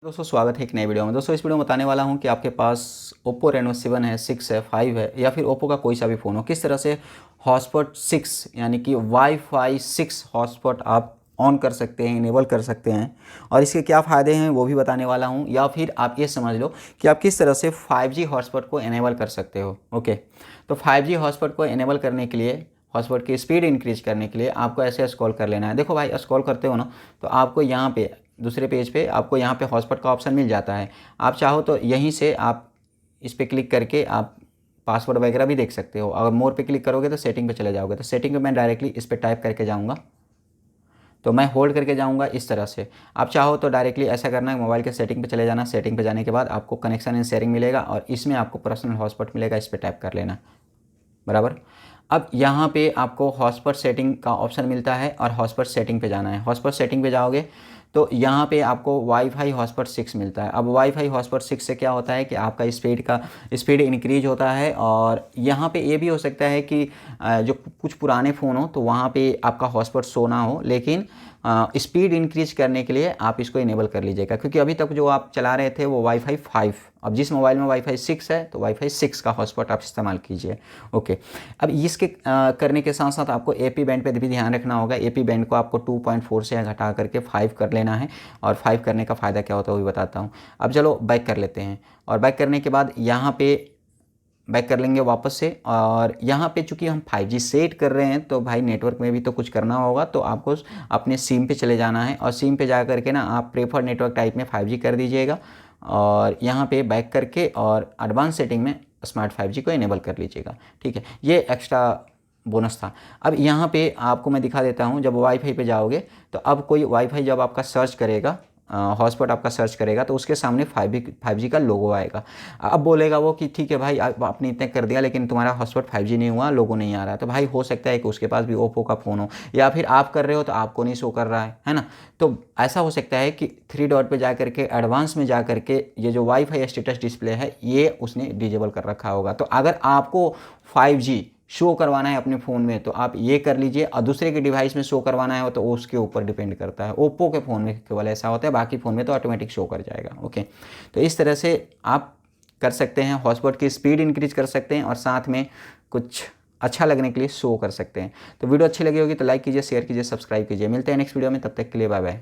दोस्तों स्वागत है एक नए वीडियो में। दोस्तों इस वीडियो में बताने वाला हूं कि आपके पास Oppo Reno 7 है, 6 है, 5 है या फिर Oppo का कोई सा भी फ़ोन हो, किस तरह से हॉटस्पॉट 6 यानी कि वाईफाई 6 हॉटस्पॉट आप ऑन कर सकते हैं, इनेबल कर सकते हैं और इसके क्या फ़ायदे हैं वो भी बताने वाला हूं। या फिर आप ये समझ लो कि आप किस तरह से 5G हॉटस्पॉट को इनेबल कर सकते हो। ओके, तो 5G हॉटस्पॉट को इनेबल करने के लिए, हॉटस्पॉट की स्पीड इंक्रीज करने के लिए आपको ऐसे स्क्रॉल कर लेना है। देखो भाई, स्क्रॉल करते हो ना तो आपको यहाँ पे दूसरे पेज पे आपको यहाँ पे हॉटस्पॉट का ऑप्शन मिल जाता है। आप चाहो तो यहीं से आप इस पर क्लिक करके आप पासवर्ड वगैरह भी देख सकते हो। अगर मोर पे क्लिक करोगे तो सेटिंग पे चले जाओगे, तो सेटिंग पे मैं डायरेक्टली इस पर टाइप करके जाऊँगा, तो मैं होल्ड करके जाऊँगा इस तरह से। आप चाहो तो डायरेक्टली ऐसा करना है, मोबाइल के सेटिंग पे चले जाना। सेटिंग पे जाने के बाद आपको कनेक्शन एंड शेयरिंग मिलेगा और इसमें आपको पर्सनल हॉटस्पॉट मिलेगा, इस पर टाइप कर लेना बराबर। अब यहाँ पे आपको हॉटस्पॉट सेटिंग का ऑप्शन मिलता है और हॉटस्पॉट सेटिंग पे जाना है। हॉटस्पॉट सेटिंग पे जाओगे तो यहाँ पे आपको वाईफाई हॉटस्पॉट 6 मिलता है। अब वाईफाई हॉटस्पॉट 6 से क्या होता है कि आपका स्पीड इंक्रीज होता है। और यहाँ पे ये भी हो सकता है कि जो कुछ पुराने फ़ोन हो तो वहाँ पे आपका हॉटस्पॉट शो ना हो, लेकिन स्पीड इंक्रीज करने के लिए आप इसको इनेबल कर लीजिएगा, क्योंकि अभी तक जो आप चला रहे थे वो वाईफाई 5। अब जिस मोबाइल में वाईफाई 6 है तो वाईफाई 6 का हॉटस्पॉट आप इस्तेमाल कीजिए। ओके, अब इसके करने के साथ साथ आपको एपी बैंड पे भी ध्यान रखना होगा। एपी बैंड को आपको 2.4 से घटा करके 5 कर लेना है और 5 करने का फ़ायदा क्या होता है वो भी बताता हूँ। अब चलो बैक कर लेते हैं और बैक करने के बाद यहाँ पे बैक कर लेंगे वापस से। और यहाँ पे चूंकि हम 5G सेट कर रहे हैं तो भाई नेटवर्क में भी तो कुछ करना होगा, तो आपको अपने सिम पे चले जाना है और सिम पे जा करके ना आप प्रेफर्ड नेटवर्क टाइप में 5G कर दीजिएगा और यहाँ पे बैक करके और एडवांस सेटिंग में स्मार्ट 5G को इनेबल कर लीजिएगा। ठीक है, ये एक्स्ट्रा बोनस था। अब यहाँ पे आपको मैं दिखा देता हूँ, जब वाईफाई पे जाओगे तो अब कोई वाईफाई जब आपका सर्च करेगा, हॉटस्पॉट आपका सर्च करेगा तो उसके सामने 5G का लोगो आएगा। अब बोलेगा वो कि ठीक है भाई, आपने इतने कर दिया लेकिन तुम्हारा हॉटस्पॉट 5G नहीं हुआ, लोगो नहीं आ रहा है। तो भाई हो सकता है कि उसके पास भी ओप्पो का फ़ोन हो या फिर आप कर रहे हो तो आपको नहीं शो कर रहा है ना। तो ऐसा हो सकता है कि 3 डॉट पे जा करके एडवांस में जा करके ये जो वाईफाई स्टेटस डिस्प्ले है ये उसने डिजेबल कर रखा होगा। तो अगर आपको 5G शो करवाना है अपने फ़ोन में तो आप ये कर लीजिए, और दूसरे के डिवाइस में शो करवाना है तो उसके ऊपर डिपेंड करता है। ओप्पो के फ़ोन में केवल ऐसा होता है, बाकी फ़ोन में तो ऑटोमेटिक शो कर जाएगा। ओके, तो इस तरह से आप कर सकते हैं, हॉटस्पॉट की स्पीड इंक्रीज कर सकते हैं और साथ में कुछ अच्छा लगने के लिए शो कर सकते हैं। तो वीडियो अच्छी लगी होगी तो लाइक कीजिए, शेयर कीजिए, सब्सक्राइब कीजिए। मिलते हैं नेक्स्ट वीडियो में, तब तक के लिए बाय बाय।